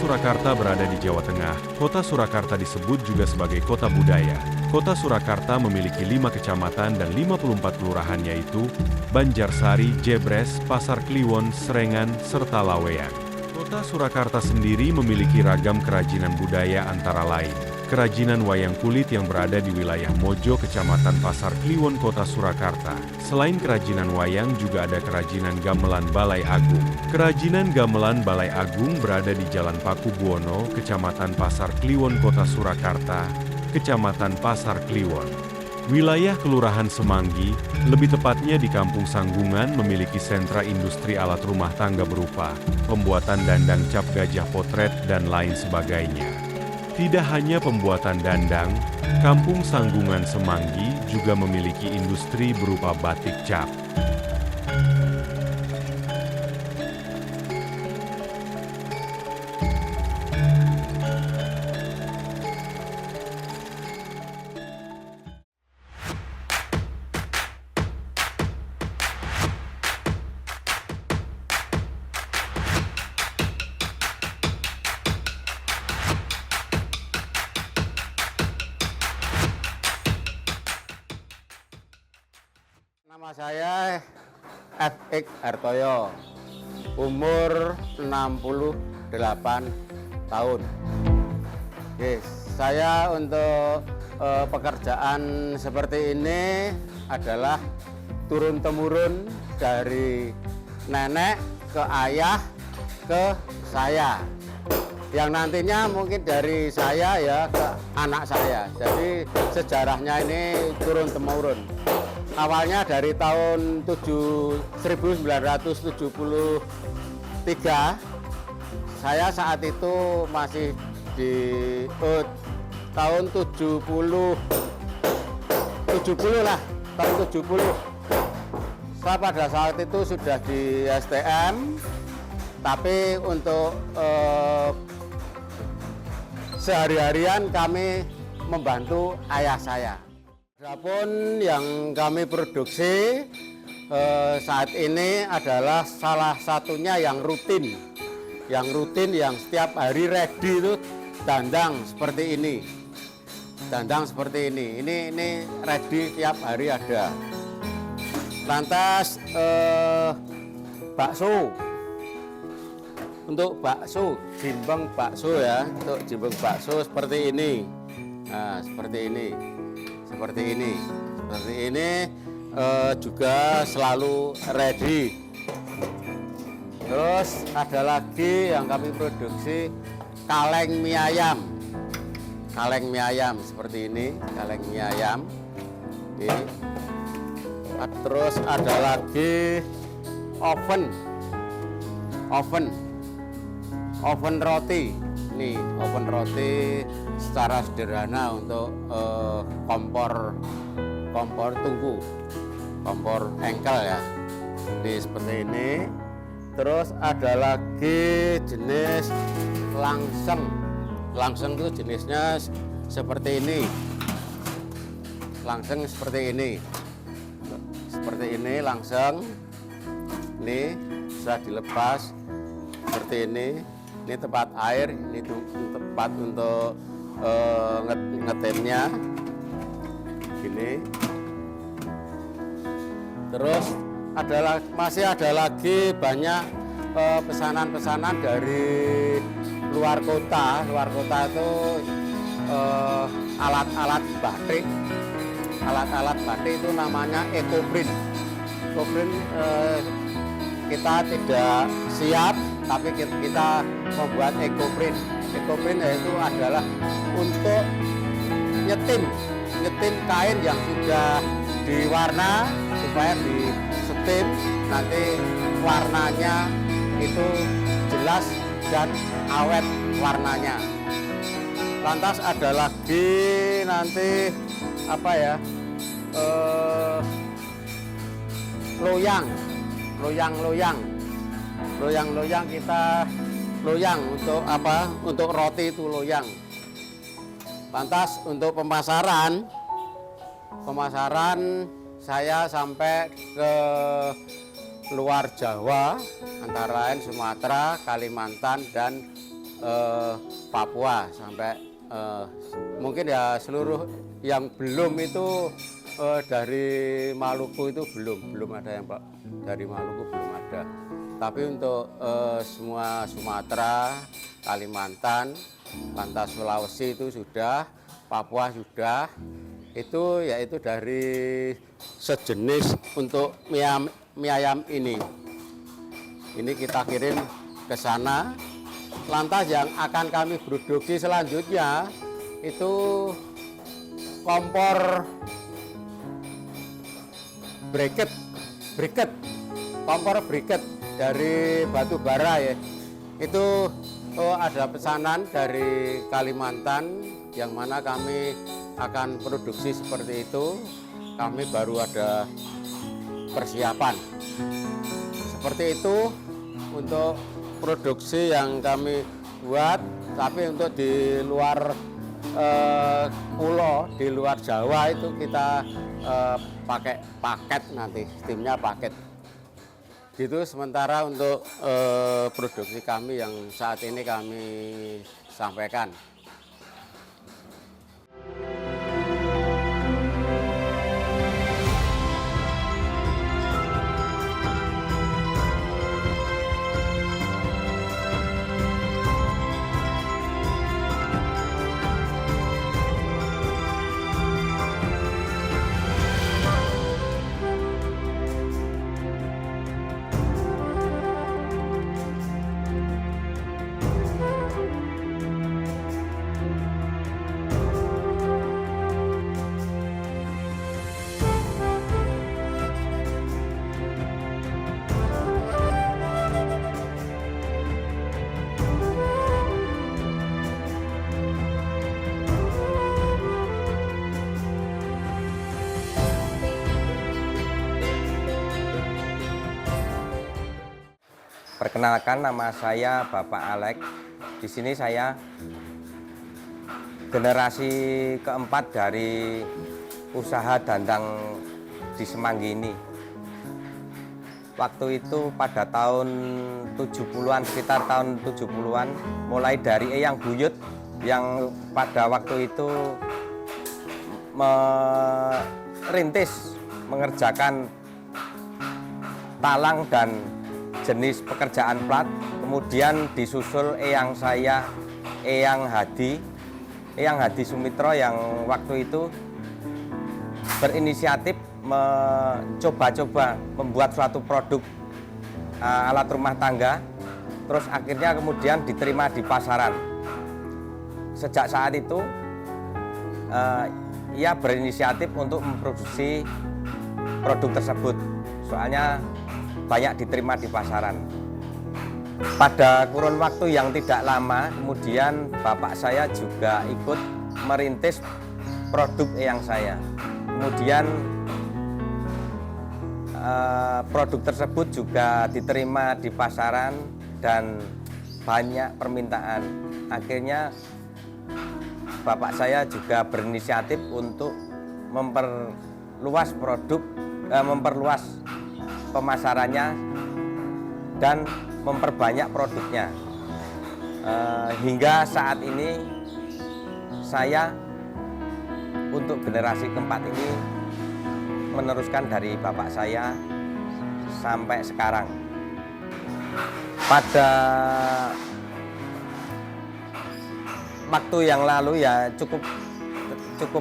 Surakarta berada di Jawa Tengah. Kota Surakarta disebut juga sebagai kota budaya. Kota Surakarta memiliki 5 kecamatan dan 54 kelurahan, yaitu Banjarsari, Jebres, Pasar Kliwon, Srengan, serta Laweyan. Kota Surakarta sendiri memiliki ragam kerajinan budaya antara lain kerajinan wayang kulit yang berada di wilayah Mojo, Kecamatan Pasar Kliwon, Kota Surakarta. Selain kerajinan wayang, juga ada kerajinan gamelan Balai Agung. Kerajinan gamelan Balai Agung berada di Jalan Paku Buwono, Kecamatan Pasar Kliwon, Kota Surakarta, Kecamatan Pasar Kliwon. Wilayah Kelurahan Semanggi, lebih tepatnya di Kampung Sanggungan, memiliki sentra industri alat rumah tangga berupa pembuatan dandang cap gajah potret dan lain sebagainya. Tidak hanya pembuatan dandang, Kampung Sanggungan Semanggi juga memiliki industri berupa batik cap. Nama saya F.X. Hartoyo, umur 68 tahun. Oke, saya untuk pekerjaan seperti ini adalah turun-temurun dari nenek ke ayah ke saya. Yang nantinya mungkin dari saya ya ke anak saya. Jadi sejarahnya ini turun-temurun. Awalnya dari tahun 1973, saya saat itu masih di tahun 70 lah, tahun 70. Saya pada saat itu sudah di STM, tapi untuk sehari-harian kami membantu ayah saya. Adapun yang kami produksi saat ini adalah salah satunya yang rutin yang setiap hari ready itu dandang seperti ini. Dandang seperti ini ready tiap hari ada. Lantas bakso. Untuk bakso, jimbeng bakso ya, untuk jimbeng bakso seperti ini. Nah, seperti ini juga selalu ready. Terus ada lagi yang kami produksi kaleng mie ayam seperti ini, kaleng mie ayam ini. Terus ada lagi oven roti. Ini oven roti secara sederhana untuk kompor tungku, kompor engkel ya. Ini seperti ini. Terus ada lagi jenis langseng. Langseng itu jenisnya seperti ini. Langseng seperti ini. Seperti ini langseng. Ini bisa dilepas seperti ini. Ini tempat air, ini tempat untuk ngetemnya gini. Terus masih ada lagi banyak pesanan-pesanan dari luar kota. Luar kota itu alat-alat batik. Alat-alat batik itu namanya ekoprint. Ekoprint kita tidak siap, tapi kita membuat ekoprint. Ekoprint itu adalah untuk nyetim kain yang sudah diwarna supaya disetim nanti warnanya itu jelas dan awet warnanya. Lantas ada lagi nanti apa ya, loyang kita loyang untuk apa? Untuk roti itu loyang. Lantas untuk pemasaran saya sampai ke luar Jawa, antara lain Sumatera, Kalimantan, dan Papua sampai mungkin ya seluruh yang belum itu dari Maluku itu belum ada yang dari Maluku belum ada. Tapi untuk semua Sumatera, Kalimantan, lantas Sulawesi itu sudah, Papua sudah. Itu yaitu dari sejenis untuk mie ayam ini. Ini kita kirim ke sana. Lantas yang akan kami produksi selanjutnya itu kompor briket, kompor briket dari batu bara ya. Itu ada pesanan dari Kalimantan yang mana kami akan produksi seperti itu. Kami baru ada persiapan seperti itu untuk produksi yang kami buat. Tapi untuk di luar pulau, di luar Jawa itu kita pakai paket, nanti sistemnya paket gitu. Sementara untuk produksi kami yang saat ini kami sampaikan. Perkenalkan, nama saya Bapak Alek. Di sini saya generasi keempat dari usaha dandang di Semanggi ini. Waktu itu pada tahun 70-an, sekitar tahun 70-an, mulai dari Eyang Buyut yang pada waktu itu merintis mengerjakan talang dan jenis pekerjaan plat. Kemudian disusul eyang saya, Eyang Hadi Sumitro, yang waktu itu berinisiatif mencoba-coba membuat suatu produk alat rumah tangga. Terus akhirnya kemudian diterima di pasaran. Sejak saat itu ia berinisiatif untuk memproduksi produk tersebut, soalnya banyak diterima di pasaran. Pada kurun waktu yang tidak lama kemudian bapak saya juga ikut merintis produk eyang saya. Kemudian produk tersebut juga diterima di pasaran dan banyak permintaan. Akhirnya bapak saya juga berinisiatif untuk memperluas pemasarannya dan memperbanyak produknya. Hingga saat ini saya untuk generasi keempat ini meneruskan dari bapak saya sampai sekarang. Pada waktu yang lalu ya cukup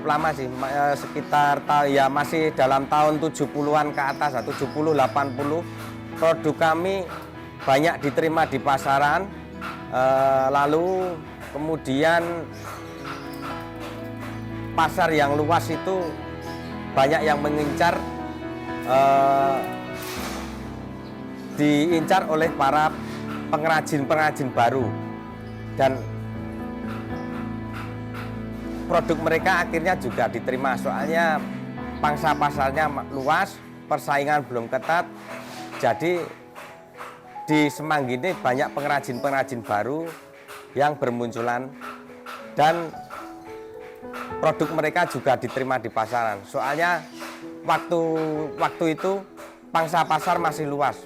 lama sih, sekitar masih dalam tahun 70-an ke atas, 70-80, produk kami banyak diterima di pasaran. Lalu kemudian pasar yang luas itu banyak yang mengincar, diincar oleh para pengrajin-pengrajin baru, dan produk mereka akhirnya juga diterima, soalnya pangsa pasarnya luas, persaingan belum ketat. Jadi di Semanggi ini banyak pengrajin-pengrajin baru yang bermunculan dan produk mereka juga diterima di pasaran. Soalnya waktu itu pangsa pasar masih luas.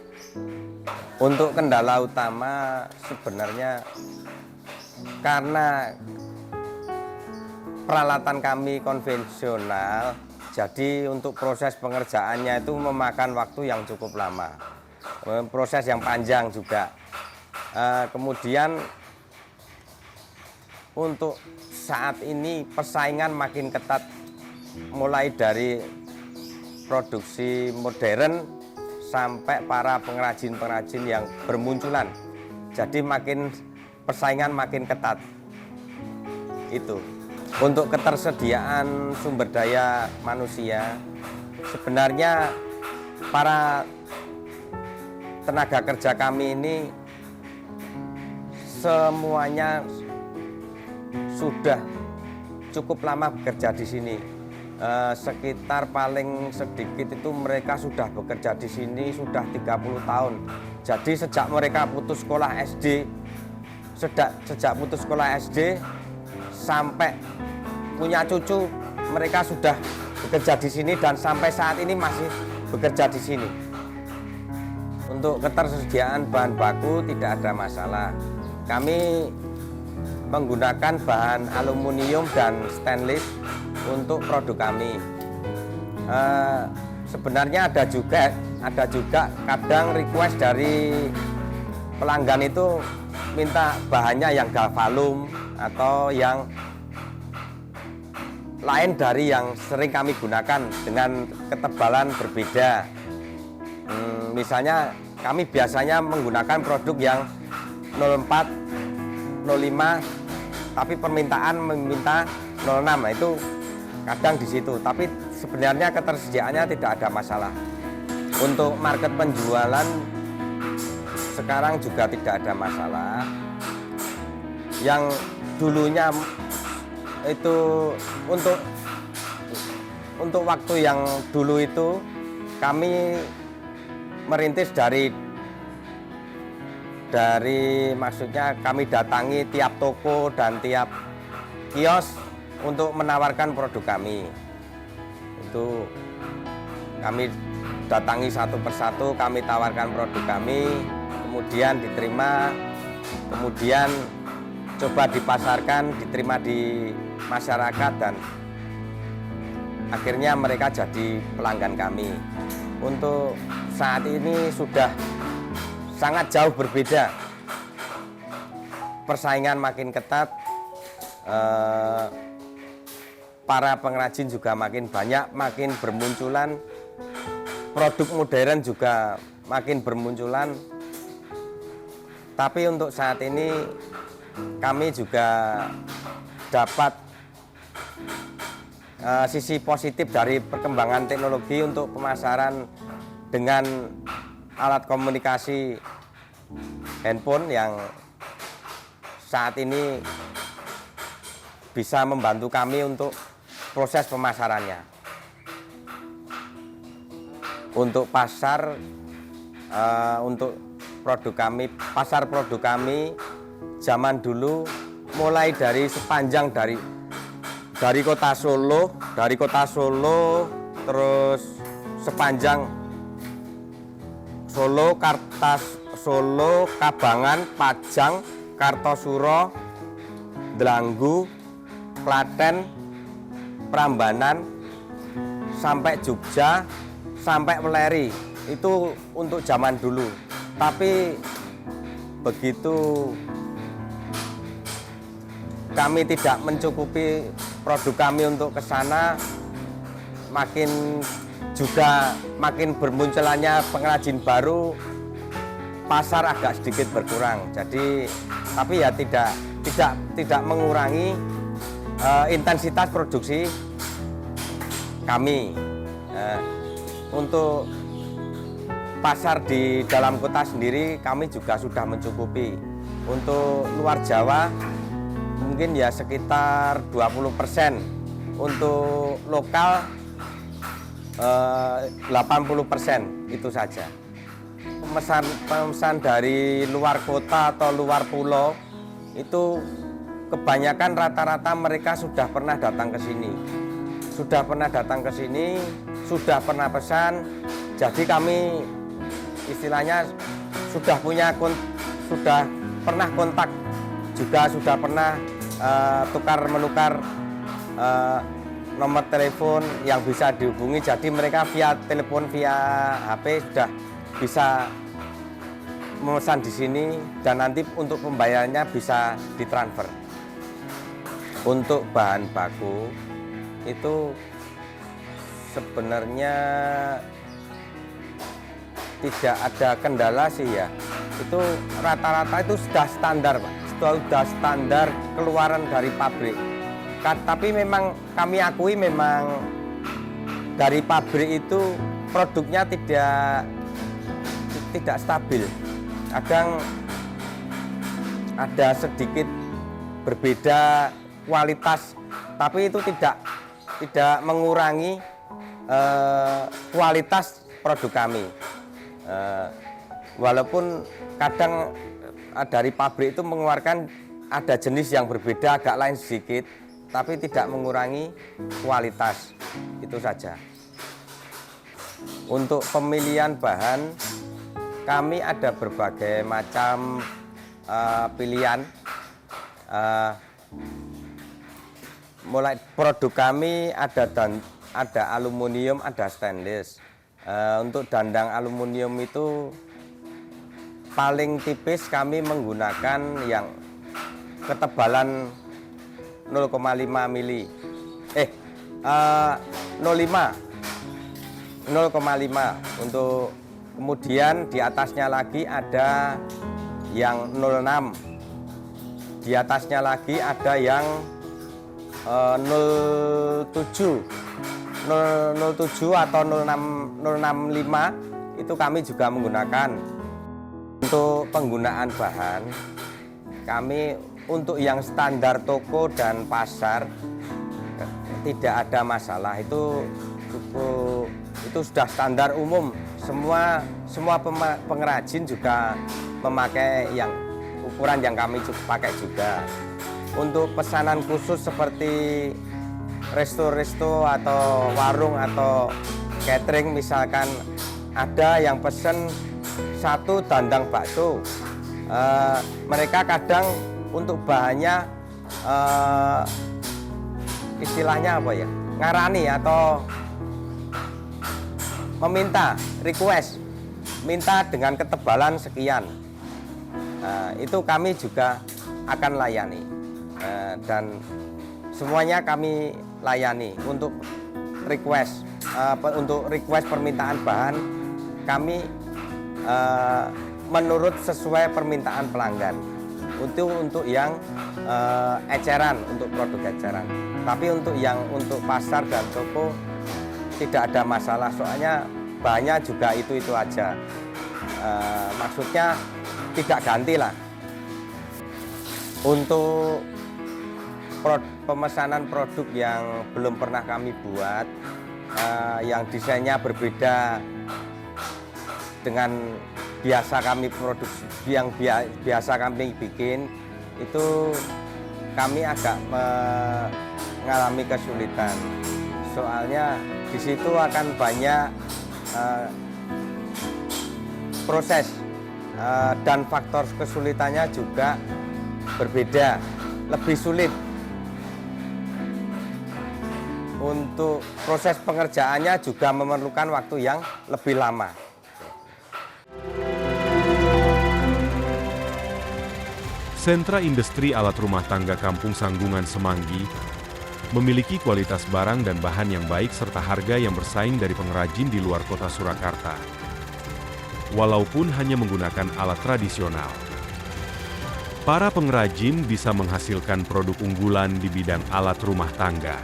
Untuk kendala utama sebenarnya karena peralatan kami konvensional, jadi untuk proses pengerjaannya itu memakan waktu yang cukup lama, proses yang panjang juga. Kemudian untuk saat ini persaingan makin ketat, mulai dari produksi modern sampai para pengrajin-pengrajin yang bermunculan. Jadi persaingan makin ketat. Itu. Untuk ketersediaan sumber daya manusia, sebenarnya para tenaga kerja kami ini semuanya sudah cukup lama bekerja di sini. Sekitar paling sedikit itu mereka sudah bekerja di sini sudah 30 tahun. Jadi sejak mereka putus sekolah SD, sejak putus sekolah SD sampai punya cucu, mereka sudah bekerja di sini dan sampai saat ini masih bekerja di sini. Untuk ketersediaan bahan baku tidak ada masalah. Kami menggunakan bahan aluminium dan stainless untuk produk kami. Sebenarnya ada juga kadang request dari pelanggan itu minta bahannya yang galvalum atau yang lain dari yang sering kami gunakan dengan ketebalan berbeda. Misalnya kami biasanya menggunakan produk yang 04, 05, tapi permintaan meminta 06. Nah, itu kadang di situ, tapi sebenarnya ketersediaannya tidak ada masalah. Untuk market penjualan sekarang juga tidak ada masalah. Yang dulunya itu untuk waktu yang dulu itu kami merintis dari maksudnya kami datangi tiap toko dan tiap kios untuk menawarkan produk kami. Itu kami datangi satu persatu, kami tawarkan produk kami, kemudian diterima, kemudian coba dipasarkan, diterima di masyarakat, dan akhirnya mereka jadi pelanggan kami. Untuk saat ini sudah sangat jauh berbeda, persaingan makin ketat, para pengrajin juga makin banyak, makin bermunculan, produk modern juga makin bermunculan. Tapi untuk saat ini kami juga dapat sisi positif dari perkembangan teknologi untuk pemasaran dengan alat komunikasi handphone yang saat ini bisa membantu kami untuk proses pemasarannya. Untuk pasar, untuk pasar produk kami zaman dulu mulai dari sepanjang dari kota Solo, terus sepanjang Solo, Solo, Kabangan, Pajang, Kartosuro, Delanggu, Klaten, Prambanan, sampai Jogja, sampai Weleri. Itu untuk zaman dulu. Tapi begitu kami tidak mencukupi produk kami untuk ke sana, makin bermunculannya pengrajin baru, pasar agak sedikit berkurang. Jadi tapi ya tidak mengurangi intensitas produksi kami. Untuk pasar di dalam kota sendiri kami juga sudah mencukupi. Untuk luar Jawa mungkin ya sekitar 20%, untuk lokal 80%, itu saja. Pemesan dari luar kota atau luar pulau itu kebanyakan rata-rata mereka sudah pernah datang ke sini. Sudah pernah pesan. Jadi kami istilahnya sudah pernah kontak juga sudah pernah tukar menukar nomor telepon yang bisa dihubungi, jadi mereka via telepon, via HP sudah bisa memesan di sini dan nanti untuk pembayarannya bisa ditransfer. Untuk bahan baku itu sebenarnya tidak ada kendala sih ya. Itu rata-rata itu sudah standar, Pak. Sudah standar keluaran dari pabrik. Tapi memang kami akui memang dari pabrik itu produknya tidak stabil. Kadang ada sedikit berbeda kualitas, tapi itu tidak mengurangi kualitas produk kami. Walaupun kadang dari pabrik itu mengeluarkan ada jenis yang berbeda, agak lain sedikit, tapi tidak mengurangi kualitas, itu saja. Untuk pemilihan bahan, kami ada berbagai macam pilihan. Mulai produk kami ada aluminium, ada stainless. Untuk dandang aluminium itu paling tipis kami menggunakan yang ketebalan 0,5 mili. 0,5 untuk kemudian di atasnya lagi ada yang 0,6. Di atasnya lagi ada yang 0,7 atau 0,65 itu kami juga menggunakan. Untuk penggunaan bahan kami untuk yang standar toko dan pasar tidak ada masalah, itu sudah standar umum. Semua pengrajin juga memakai yang ukuran yang kami pakai juga. Untuk pesanan khusus seperti resto-resto atau warung atau catering, misalkan ada yang pesen 1 dandang bakso, mereka kadang untuk bahannya istilahnya apa ya, ngarani atau meminta request, minta dengan ketebalan sekian. Itu kami juga akan layani, dan semuanya kami layani. Untuk request permintaan bahan kami menurut sesuai permintaan pelanggan. Untuk yang eceran, untuk produk eceran. Tapi untuk pasar dan toko tidak ada masalah, soalnya bahannya juga itu aja. Maksudnya tidak ganti lah. Untuk pemesanan produk yang belum pernah kami buat, yang desainnya berbeda dengan biasa kami produksi, yang biasa kami bikin, itu kami agak mengalami kesulitan. Soalnya di situ akan banyak proses dan faktor kesulitannya juga berbeda, lebih sulit. Untuk proses pengerjaannya juga memerlukan waktu yang lebih lama. Sentra Industri Alat Rumah Tangga Kampung Sanggungan Semanggi memiliki kualitas barang dan bahan yang baik serta harga yang bersaing dari pengrajin di luar kota Surakarta. Walaupun hanya menggunakan alat tradisional, para pengrajin bisa menghasilkan produk unggulan di bidang alat rumah tangga.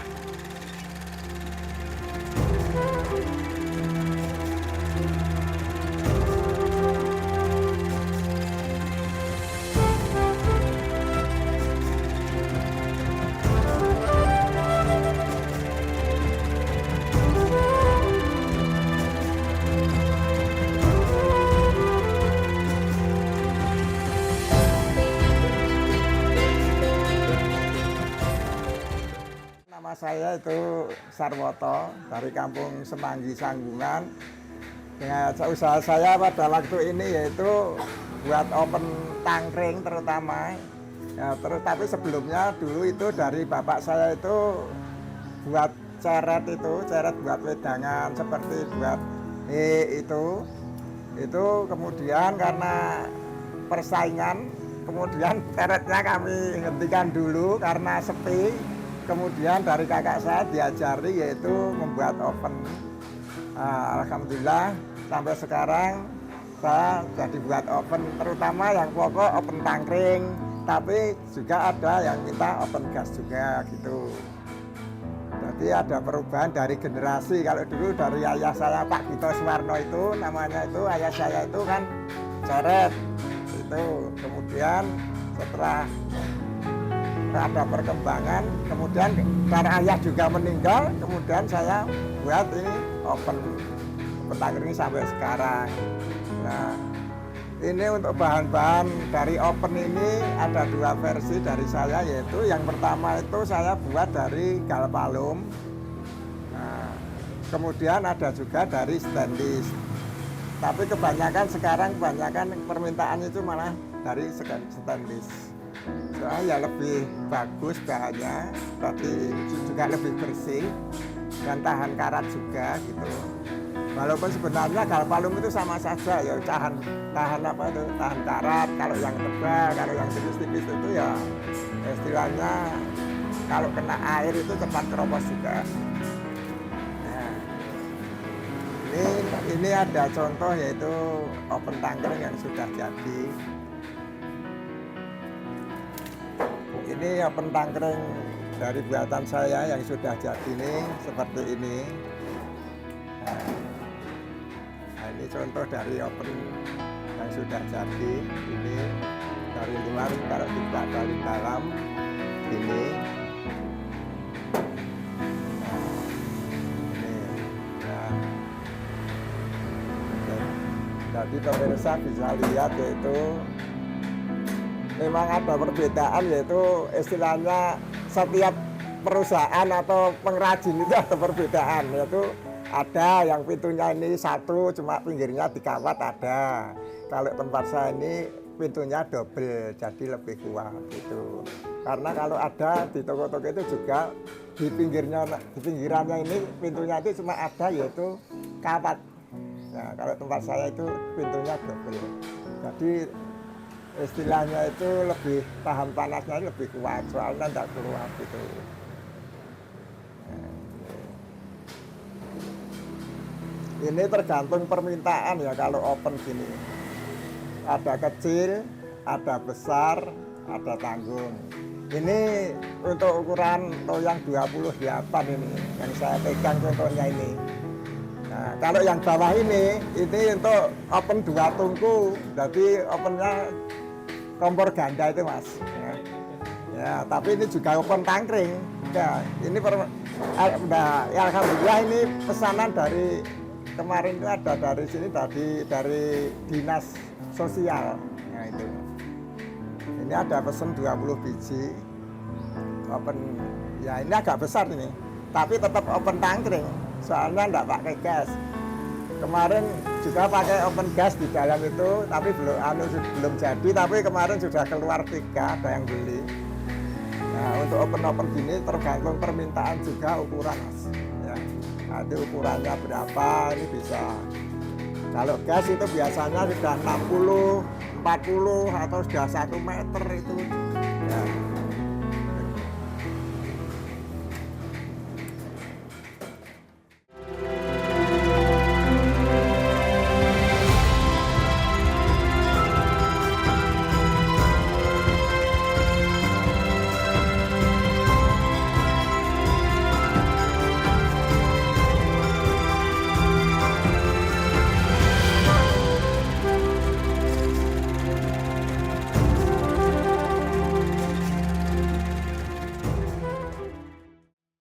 Nama saya itu Sarwoto dari Kampung Semanggi Sanggungan. Dengan usaha saya pada waktu ini yaitu buat open tangkring terutama. Ya, terus tapi sebelumnya dulu itu dari bapak saya itu buat ceret buat wedangan seperti buat itu kemudian karena persaingan kemudian ceretnya kami hentikan dulu karena sepi. Kemudian dari kakak saya diajari yaitu membuat oven. Alhamdulillah sampai sekarang saya jadi buat oven, terutama yang pokok oven tangkring, tapi juga ada yang minta oven gas juga gitu. Jadi ada perubahan dari generasi. Kalau dulu dari ayah saya Pak Gito Suwarno itu namanya itu ayah saya itu kan ceret itu. Kemudian setelah ada perkembangan, kemudian karena ayah juga meninggal, kemudian saya buat ini oven tangkring sampai sekarang. Nah, ini untuk bahan-bahan dari oven ini ada dua versi dari saya, yaitu yang pertama itu saya buat dari galvalum. Nah, kemudian ada juga dari stainless. Tapi kebanyakan sekarang permintaan itu malah dari stainless. Soalnya lebih bagus bahannya, tapi juga lebih bersih dan tahan karat juga gitu. Walaupun sebenarnya galvalum itu sama saja ya, tahan karat. Kalau yang tebal, kalau yang tipis-tipis itu ya istilahnya kalau kena air itu cepat keropos juga. Nah, ini ada contoh yaitu oven tangkring yang sudah jadi. Ini oven tangkring dari buatan saya yang sudah jadi ini seperti ini. Nah, ini contoh dari oven yang sudah jadi. Ini dari luar, kalau tidak dari dalam ini. Jadi pemirsa bisa lihat yaitu memang ada perbedaan, yaitu istilahnya setiap perusahaan atau pengrajin itu ada perbedaan, yaitu ada yang pintunya ini satu cuma pinggirnya dikawat ada. Kalau tempat saya ini pintunya double jadi lebih kuat gitu. Karena kalau ada di toko-toko itu juga di pinggirannya ini pintunya itu cuma ada yaitu kawat. Nah, kalau tempat saya itu pintunya double. Jadi istilahnya itu lebih tahan panasnya lebih kuat, soalnya tidak keluar gitu. Ini tergantung permintaan ya kalau oven gini. Ada kecil, ada besar, ada tanggung. Ini untuk ukuran loyang 28 ini yang saya pegang contohnya ini. Nah, kalau yang bawah ini untuk oven 2 tungku. Jadi ovennya kompor ganda itu mas. Ya, tapi ini juga oven tangkring. Ya, ini alhamdulillah ini pesanan dari kemarin itu ada dari sini dari dinas sosial. Nah, itu. Ini ada pesan 20 biji oven. Ya, ini agak besar ini. Tapi tetap oven tangkring. Soalnya enggak pakai gas. Kemarin juga pakai oven gas di dalam itu, tapi belum jadi. Tapi kemarin sudah keluar 3, ada yang beli. Nah, untuk oven gini tergantung permintaan juga ukuran, mas. Ya, nanti ukurannya berapa ini bisa. Kalau gas itu biasanya sudah 60, 40 atau sudah 1 meter itu. Ya.